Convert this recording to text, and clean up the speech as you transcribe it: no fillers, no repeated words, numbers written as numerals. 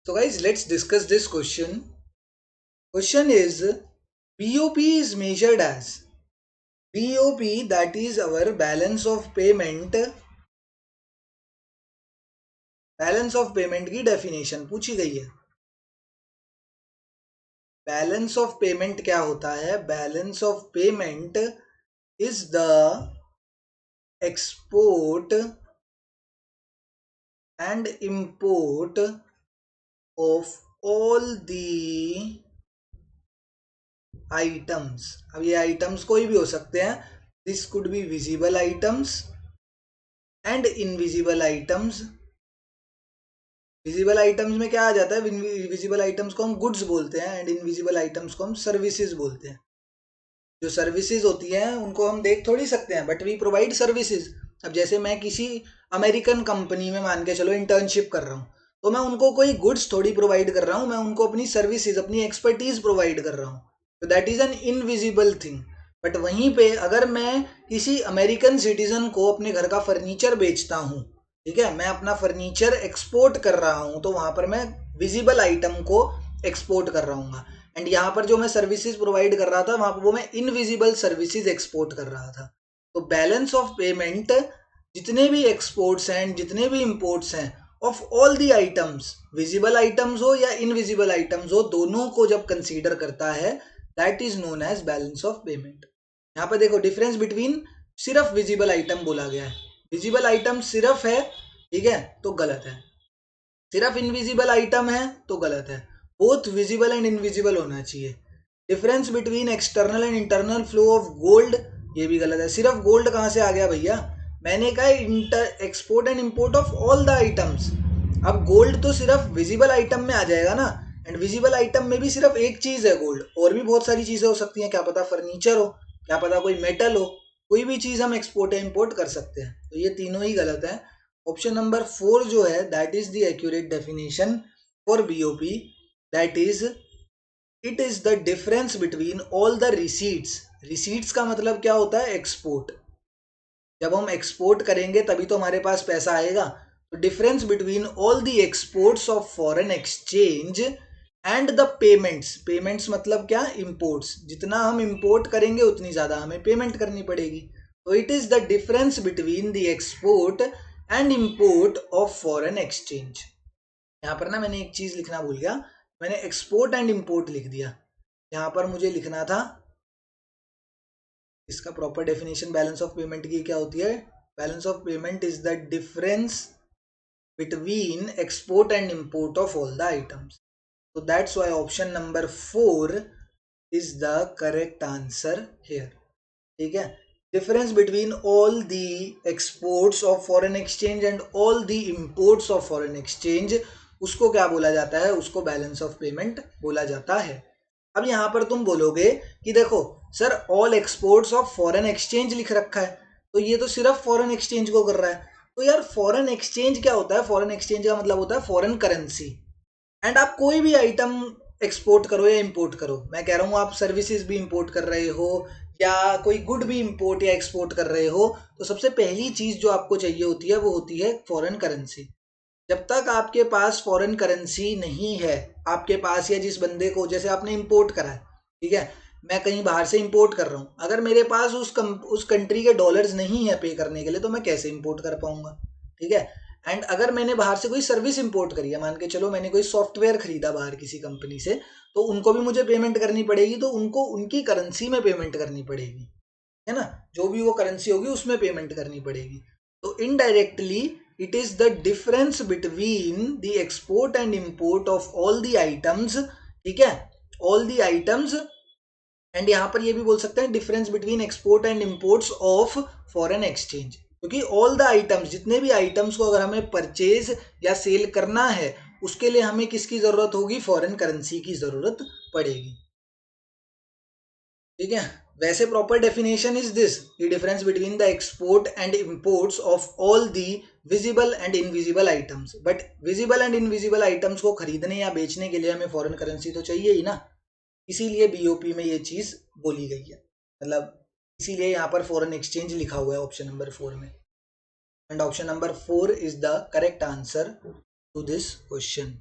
So guys, let's discuss this question. Question is BOP is measured as BOP, that is our balance of payment. Balance of payment की definition पूछी गई है. Balance of payment क्या होता है? Balance of payment is the export and import of all the items. अब ये items कोई भी हो सकते हैं. This could be visible items and invisible items. Visible items में क्या आ जाता है? विजिबल आइटम्स को हम गुड्स बोलते हैं एंड इनविजिबल आइटम्स को हम सर्विसेज बोलते हैं. जो सर्विसेज होती हैं उनको हम देख थोड़ी सकते हैं, बट वी प्रोवाइड सर्विसेज. अब जैसे मैं किसी अमेरिकन कंपनी में मान के चलो इंटर्नशिप कर रहा हूँ, तो मैं उनको कोई गुड्स थोड़ी प्रोवाइड कर रहा हूँ, मैं उनको अपनी सर्विसेज, अपनी एक्सपर्टीज प्रोवाइड कर रहा हूँ. तो that is an invisible thing. But वहीं पे अगर मैं किसी अमेरिकन सिटीजन को अपने घर का फर्नीचर बेचता हूँ, ठीक है, मैं अपना फर्नीचर एक्सपोर्ट कर रहा हूँ, तो वहां पर मैं विजिबल आइटम को एक्सपोर्ट कर रहा हूँ. एंड यहाँ पर जो मैं सर्विसेज प्रोवाइड कर रहा था, वहां पर वो मैं इनविजिबल सर्विसेज एक्सपोर्ट कर रहा था. तो बैलेंस ऑफ पेमेंट जितने भी एक्सपोर्ट्स हैं, जितने भी इंपोर्ट्स हैं, of all the items, visible items हो या इनविजिबल आइटम्स हो, दोनों को जब कंसीडर करता है, that is known as balance of payment. यहाँ पर देखो डिफरेंस बिटवीन सिर्फ विजिबल आइटम बोला गया है. विजिबल आइटम सिर्फ है, ठीक है, तो गलत है. सिर्फ इनविजिबल आइटम है तो गलत है. बोथ विजिबल एंड इनविजिबल होना चाहिए. Difference between external and internal flow of gold, ये भी गलत है. सिर्फ गोल्ड कहाँ से आ गया भैया? मैंने कहा export and import of all the items. अब गोल्ड तो सिर्फ विजिबल आइटम में आ जाएगा ना. एंड विजिबल आइटम में भी सिर्फ एक चीज है गोल्ड, और भी बहुत सारी चीजें हो सकती हैं. क्या पता फर्नीचर हो, क्या पता कोई मेटल हो, कोई भी चीज हम एक्सपोर्ट या इंपोर्ट कर सकते हैं. तो ये तीनों ही गलत है. ऑप्शन नंबर 4 जो है, that is the accurate definition for BOP. That is, it is the difference between all the receipts. Receipts का मतलब क्या होता है? एक्सपोर्ट. जब हम एक्सपोर्ट करेंगे तभी तो हमारे पास पैसा आएगा. तो difference between all the exports of foreign exchange and the payments. Payments मतलब क्या? इंपोर्ट्स. जितना हम इंपोर्ट करेंगे उतनी ज्यादा हमें पेमेंट करनी पड़ेगी. तो it is the difference between the export and import of foreign exchange. यहाँ पर ना मैंने एक चीज लिखना भूल गया. मैंने एक्सपोर्ट एंड इंपोर्ट लिख दिया. यहाँ पर मुझे लिखना था, इसका proper definition balance of payment की क्या होती है? Balance of payment is the difference between export and import of all the items. So that's why option number 4 is the correct answer here. ठीक है. Difference between all the exports of foreign exchange and all the imports of foreign exchange, उसको क्या बोला जाता है? उसको balance of payment बोला जाता है. अब यहां पर तुम बोलोगे कि देखो sir, all exports of foreign exchange लिख रखा है, तो ये तो सिर्फ फॉरेन एक्सचेंज को कर रहा है. तो यार फॉरेन एक्सचेंज क्या होता है? फॉरेन एक्सचेंज का मतलब होता है फॉरेन करेंसी. एंड आप कोई भी आइटम एक्सपोर्ट करो या इंपोर्ट करो, मैं कह रहा हूँ आप सर्विसेज भी इंपोर्ट कर रहे हो या कोई गुड भी इंपोर्ट या एक्सपोर्ट कर रहे हो, तो सबसे पहली चीज जो आपको चाहिए होती है वो होती है फॉरेन करेंसी. जब तक आपके पास फॉरेन करेंसी नहीं है आपके पास, या जिस बंदे को, जैसे आपने इंपोर्ट करा है, ठीक है, मैं कहीं बाहर से इंपोर्ट कर रहा हूँ, अगर मेरे पास उस कंट्री के डॉलर्स नहीं है पे करने के लिए, तो मैं कैसे इंपोर्ट कर पाऊंगा? ठीक है. एंड अगर मैंने बाहर से कोई सर्विस इंपोर्ट करी है, मान के चलो मैंने कोई सॉफ्टवेयर खरीदा बाहर किसी कंपनी से, तो उनको भी मुझे पेमेंट करनी पड़ेगी, तो उनको उनकी करेंसी में पेमेंट करनी पड़ेगी, है ना. जो भी वो करेंसी होगी उसमें पेमेंट करनी पड़ेगी. तो indirectly it is the difference between the export and import of all the items. ठीक है, ऑल द आइटम्स. एंड यहां पर ये भी बोल सकते हैं difference between export and imports of foreign exchange, क्योंकि ऑल द आइटम्स, जितने भी आइटम्स को अगर हमें परचेज या सेल करना है, उसके लिए हमें किसकी जरूरत होगी? फॉरेन करेंसी की जरूरत पड़ेगी. ठीक है. वैसे proper definition is this: the difference between the export and imports of all the visible and invisible items. But visible and invisible items को खरीदने या बेचने के लिए हमें फॉरेन करेंसी तो चाहिए ही ना. इसीलिए बीओपी में ये चीज बोली गई है, मतलब इसीलिए यहाँ पर फॉरेन एक्सचेंज लिखा हुआ है ऑप्शन नंबर 4 में. And option number 4 is the correct answer to this question.